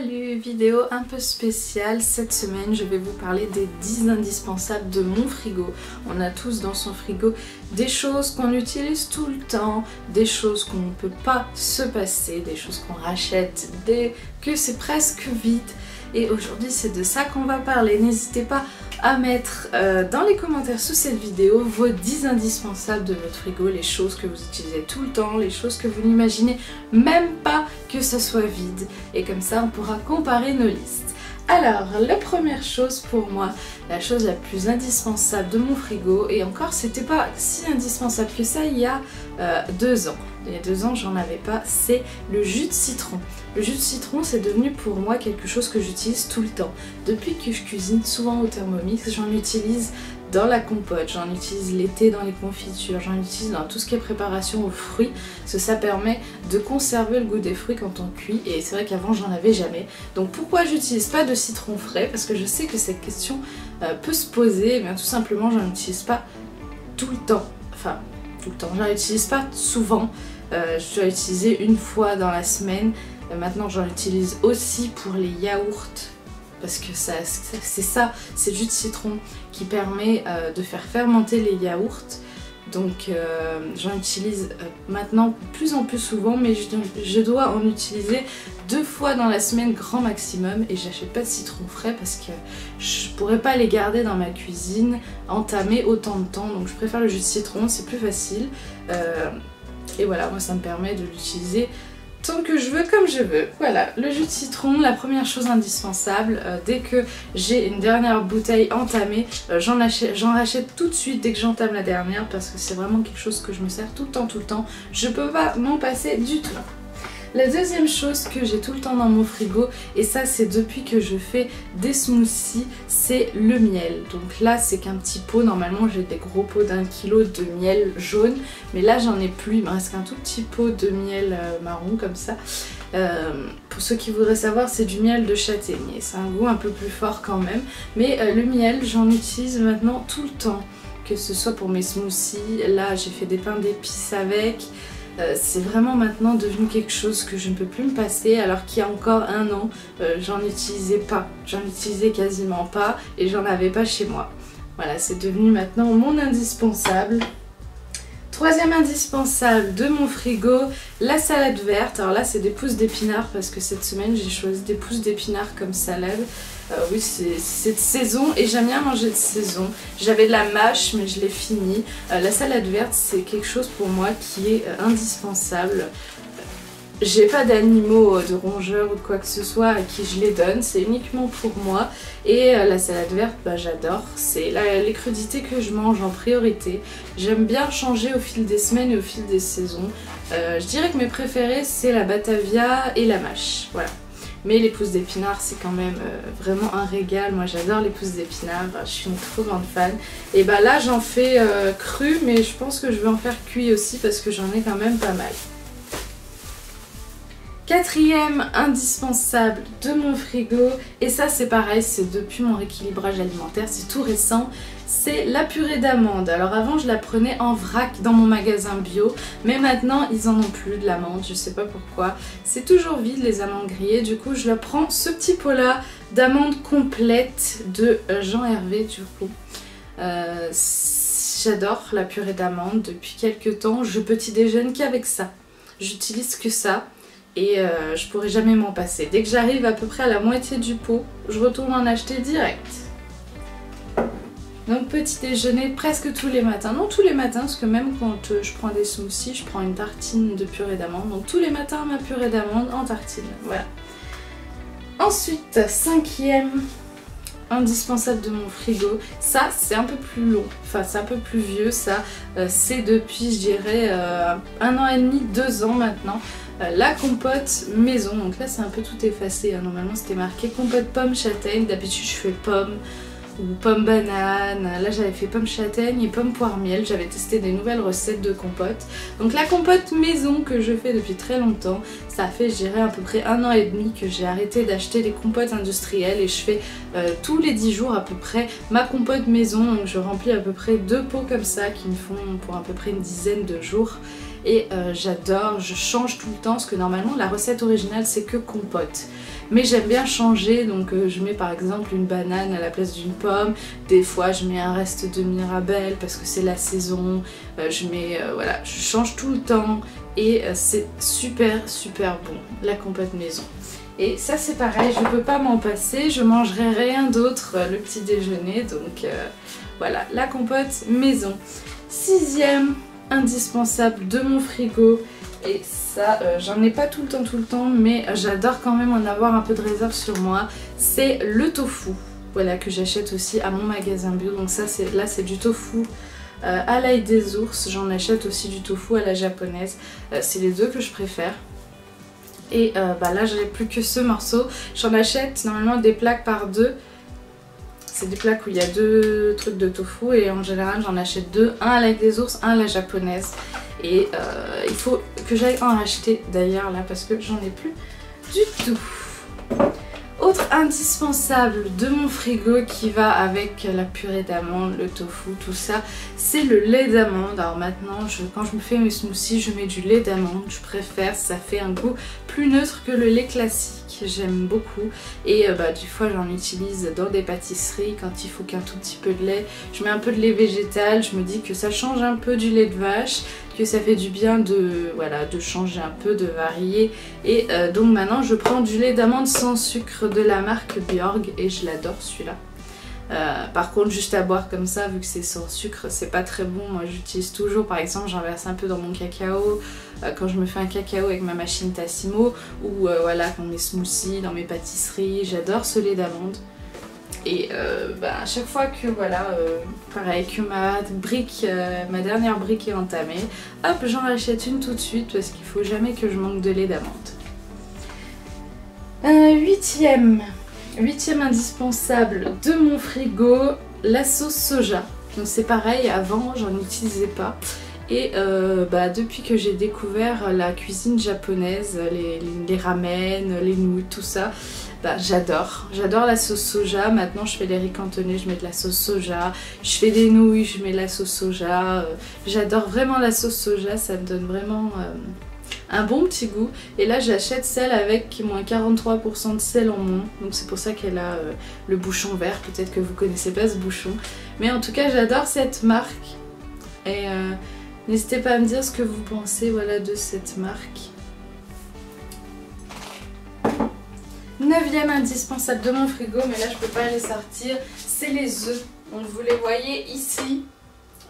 Salut, vidéo un peu spéciale. Cette semaine je vais vous parler des 10 indispensables de mon frigo. On a tous dans son frigo des choses qu'on utilise tout le temps, des choses qu'on ne peut pas se passer, des choses qu'on rachète, que c'est presque vide. Et aujourd'hui c'est de ça qu'on va parler. N'hésitez pas à mettre dans les commentaires sous cette vidéo vos 10 indispensables de votre frigo, les choses que vous utilisez tout le temps, les choses que vous n'imaginez même pas que ce soit vide. Et comme ça on pourra comparer nos listes. Alors, la première chose pour moi, la chose la plus indispensable de mon frigo, et encore c'était pas si indispensable que ça il y a 2 ans. Il y a 2 ans j'en avais pas, c'est le jus de citron. Le jus de citron c'est devenu pour moi quelque chose que j'utilise tout le temps. Depuis que je cuisine souvent au Thermomix, j'en utilise dans la compote, j'en utilise l'été dans les confitures, j'en utilise dans tout ce qui est préparation aux fruits, parce que ça permet de conserver le goût des fruits quand on cuit, et c'est vrai qu'avant j'en avais jamais. Donc pourquoi j'utilise pas de citron frais? Parce que je sais que cette question peut se poser, et bien tout simplement j'en utilise pas tout le temps, enfin tout le temps, j'en utilise pas souvent, je dois l'utiliser une fois dans la semaine. Maintenant j'en utilise aussi pour les yaourts, parce que c'est le jus de citron qui permet de faire fermenter les yaourts. Donc j'en utilise maintenant de plus en plus souvent, mais je dois en utiliser 2 fois dans la semaine grand maximum, et j'achète pas de citron frais parce que je pourrais pas les garder dans ma cuisine entamés autant de temps, donc je préfère le jus de citron, c'est plus facile. Et voilà, moi ça me permet de l'utiliser tant que je veux, comme je veux. Voilà, le jus de citron, la première chose indispensable. Dès que j'ai une dernière bouteille entamée, j'en rachète tout de suite dès que j'entame la dernière, parce que c'est vraiment quelque chose que je me sers tout le temps. Je peux pas m'en passer du tout. La deuxième chose que j'ai tout le temps dans mon frigo, et ça c'est depuis que je fais des smoothies, c'est le miel. Donc là c'est qu'un petit pot, normalement j'ai des gros pots d'1 kg de miel jaune, mais là j'en ai plus, il me reste qu'un tout petit pot de miel marron comme ça. Pour ceux qui voudraient savoir, c'est du miel de châtaignier, c'est un goût un peu plus fort quand même, mais le miel j'en utilise maintenant tout le temps, que ce soit pour mes smoothies. Là j'ai fait des pains d'épices avec. C'est vraiment maintenant devenu quelque chose que je ne peux plus me passer, alors qu'il y a encore 1 an, j'en utilisais pas, j'en utilisais quasiment pas, et j'en avais pas chez moi. Voilà, c'est devenu maintenant mon indispensable. Troisième indispensable de mon frigo, la salade verte. Alors là c'est des pousses d'épinards, parce que cette semaine j'ai choisi des pousses d'épinards comme salade. Oui, c'est de saison et j'aime bien manger de saison. J'avais de la mâche mais je l'ai fini. La salade verte c'est quelque chose pour moi qui est indispensable. J'ai pas d'animaux, de rongeurs ou de quoi que ce soit à qui je les donne, c'est uniquement pour moi. Et la salade verte, bah, j'adore, c'est les crudités que je mange en priorité. J'aime bien changer au fil des semaines et au fil des saisons. Je dirais que mes préférés c'est la batavia et la mâche, voilà. Mais les pousses d'épinards c'est quand même vraiment un régal, moi j'adore les pousses d'épinards, je suis une trop grande fan. Et bah là j'en fais cru, mais je pense que je vais en faire cuit aussi parce que j'en ai quand même pas mal. Quatrième indispensable de mon frigo, et ça c'est pareil, c'est depuis mon rééquilibrage alimentaire, c'est tout récent, c'est la purée d'amande. Alors avant je la prenais en vrac dans mon magasin bio, mais maintenant ils en ont plus de l'amande, je sais pas pourquoi. C'est toujours vide les amandes grillées, du coup je la prends ce petit pot là d'amandes complètes de Jean Hervé du coup. J'adore la purée d'amande depuis quelques temps, je petit déjeune qu'avec ça. J'utilise que ça. Et je pourrais jamais m'en passer. Dès que j'arrive à peu près à la moitié du pot, je retourne en acheter direct. Donc petit déjeuner presque tous les matins. Non, tous les matins, parce que même quand je prends des smoothies, je prends une tartine de purée d'amande. Donc tous les matins, ma purée d'amande en tartine. Voilà. Ensuite, cinquième indispensable de mon frigo, ça c'est un peu plus long, enfin c'est un peu plus vieux, ça c'est depuis je dirais 1 an et demi, 2 ans maintenant. La compote maison, donc là c'est un peu tout effacé, hein. Normalement c'était marqué compote pomme châtaigne, d'habitude je fais pomme ou pomme banane, là j'avais fait pomme châtaigne et pomme poire miel, j'avais testé des nouvelles recettes de compote. Donc la compote maison que je fais depuis très longtemps, ça fait je dirais à peu près 1 an et demi que j'ai arrêté d'acheter des compotes industrielles, et je fais tous les 10 jours à peu près ma compote maison, donc je remplis à peu près 2 pots comme ça qui me font pour à peu près une dizaine de jours. et j'adore, je change tout le temps parce que normalement la recette originale c'est que compote. Mais j'aime bien changer, donc je mets par exemple une banane à la place d'une pomme, des fois je mets un reste de Mirabelle parce que c'est la saison, voilà, je change tout le temps et c'est super bon, la compote maison. Et ça c'est pareil, je peux pas m'en passer, je mangerai rien d'autre le petit déjeuner, donc voilà, la compote maison. Sixième indispensable de mon frigo, et ça j'en ai pas tout le temps, mais j'adore quand même en avoir un peu de réserve sur moi, c'est le tofu. Voilà, que j'achète aussi à mon magasin bio, donc ça là c'est du tofu à l'ail des ours, j'en achète aussi du tofu à la japonaise, c'est les deux que je préfère. Et là j'ai plus que ce morceau, j'en achète normalement des plaques par deux. C'est des plaques où il y a deux trucs de tofu et en général j'en achète deux, un à l'ail des ours, un à la japonaise. Et il faut que j'aille en racheter d'ailleurs là parce que j'en ai plus du tout. Autre indispensable de mon frigo qui va avec la purée d'amande, le tofu, tout ça, c'est le lait d'amande. Alors maintenant, quand je me fais mes smoothies, je mets du lait d'amande, je préfère, ça fait un goût plus neutre que le lait classique, j'aime beaucoup. Et des fois j'en utilise dans des pâtisseries quand il faut qu'un tout petit peu de lait. Je mets un peu de lait végétal, je me dis que ça change un peu du lait de vache, que ça fait du bien de changer un peu, de varier. Et donc maintenant je prends du lait d'amande sans sucre de la marque Bjorg et je l'adore celui-là. Par contre juste à boire comme ça, vu que c'est sans sucre, c'est pas très bon. Moi j'utilise toujours, par exemple j'en verse un peu dans mon cacao quand je me fais un cacao avec ma machine Tassimo, ou voilà, dans mes smoothies, dans mes pâtisseries, j'adore ce lait d'amande. Et à chaque fois que voilà, pareil, que ma dernière brique est entamée, hop, j'en rachète une tout de suite parce qu'il faut jamais que je manque de lait d'amande. Huitième indispensable de mon frigo, la sauce soja. Donc c'est pareil, avant j'en utilisais pas. Et depuis que j'ai découvert la cuisine japonaise, les ramen, les nouilles, tout ça, j'adore la sauce soja. Maintenant je fais les riz cantonais, je mets de la sauce soja, je fais des nouilles, je mets de la sauce soja. J'adore vraiment la sauce soja, ça me donne vraiment un bon petit goût. Et là j'achète celle avec moins 43% de sel en moins, donc c'est pour ça qu'elle a le bouchon vert. Peut-être que vous connaissez pas ce bouchon, mais en tout cas j'adore cette marque. Et n'hésitez pas à me dire ce que vous pensez, voilà, de cette marque. Neuvième indispensable de mon frigo, mais là je peux pas les sortir, c'est les œufs. Donc vous les voyez ici,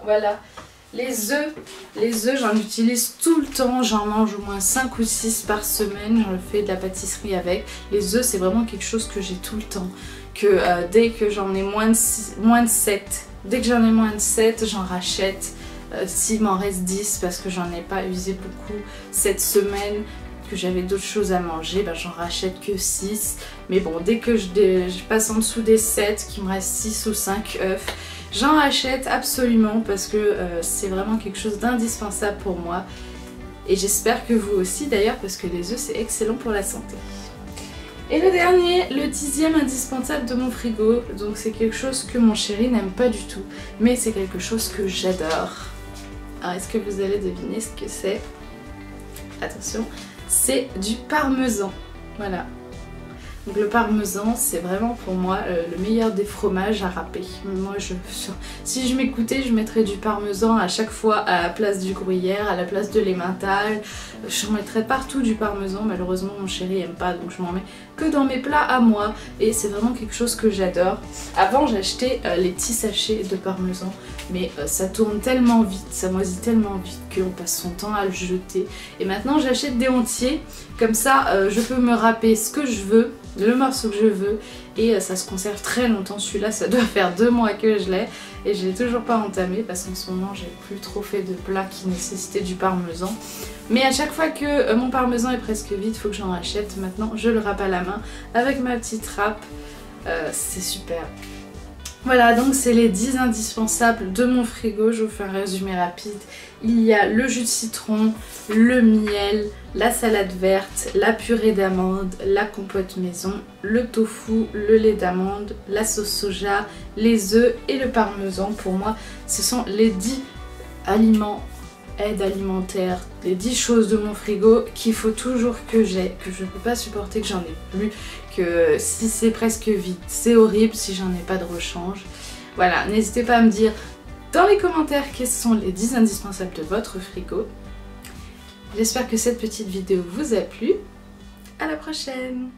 voilà. Les œufs j'en utilise tout le temps, j'en mange au moins 5 ou 6 par semaine, j'en fais de la pâtisserie avec. Les œufs c'est vraiment quelque chose que j'ai tout le temps, que dès que j'en ai moins de 7, j'en rachète. S'il m'en reste 10 parce que j'en ai pas usé beaucoup cette semaine, que j'avais d'autres choses à manger, j'en rachète que 6. Mais bon, dès que je passe en dessous des 7, qu'il me reste 6 ou 5 œufs, j'en rachète absolument parce que c'est vraiment quelque chose d'indispensable pour moi. Et j'espère que vous aussi d'ailleurs, parce que les œufs c'est excellent pour la santé. Et le dernier, le 10e indispensable de mon frigo, donc c'est quelque chose que mon chéri n'aime pas du tout, mais c'est quelque chose que j'adore. Alors est-ce que vous allez deviner ce que c'est? Attention, c'est du parmesan, voilà. Donc le parmesan c'est vraiment pour moi le meilleur des fromages à râper. Moi si je m'écoutais je mettrais du parmesan à chaque fois à la place du gruyère, à la place de l'emmental. Je mettrais partout du parmesan, malheureusement mon chéri aime pas donc je m'en mets que dans mes plats à moi. Et c'est vraiment quelque chose que j'adore. Avant j'achetais les petits sachets de parmesan, mais ça tourne tellement vite, ça moisit tellement vite qu'on passe son temps à le jeter. Et maintenant j'achète des entiers, comme ça je peux me râper ce que je veux, le morceau que je veux, et ça se conserve très longtemps. Celui-là ça doit faire 2 mois que je l'ai et je l'ai toujours pas entamé parce qu'en ce moment j'ai plus trop fait de plats qui nécessitaient du parmesan. Mais à chaque fois que mon parmesan est presque vide, il faut que j'en rachète. Maintenant je le râpe à la main avec ma petite râpe, c'est super. Voilà, donc c'est les 10 indispensables de mon frigo. Je vous fais un résumé rapide. Il y a le jus de citron, le miel, la salade verte, la purée d'amande, la compote maison, le tofu, le lait d'amande, la sauce soja, les œufs et le parmesan. Pour moi, ce sont les 10 aliments aide alimentaire, les 10 choses de mon frigo qu'il faut toujours que j'ai, que je ne peux pas supporter que j'en ai plus, que si c'est presque vide, c'est horrible si j'en ai pas de rechange. Voilà, n'hésitez pas à me dire dans les commentaires quels sont les 10 indispensables de votre frigo. J'espère que cette petite vidéo vous a plu. À la prochaine!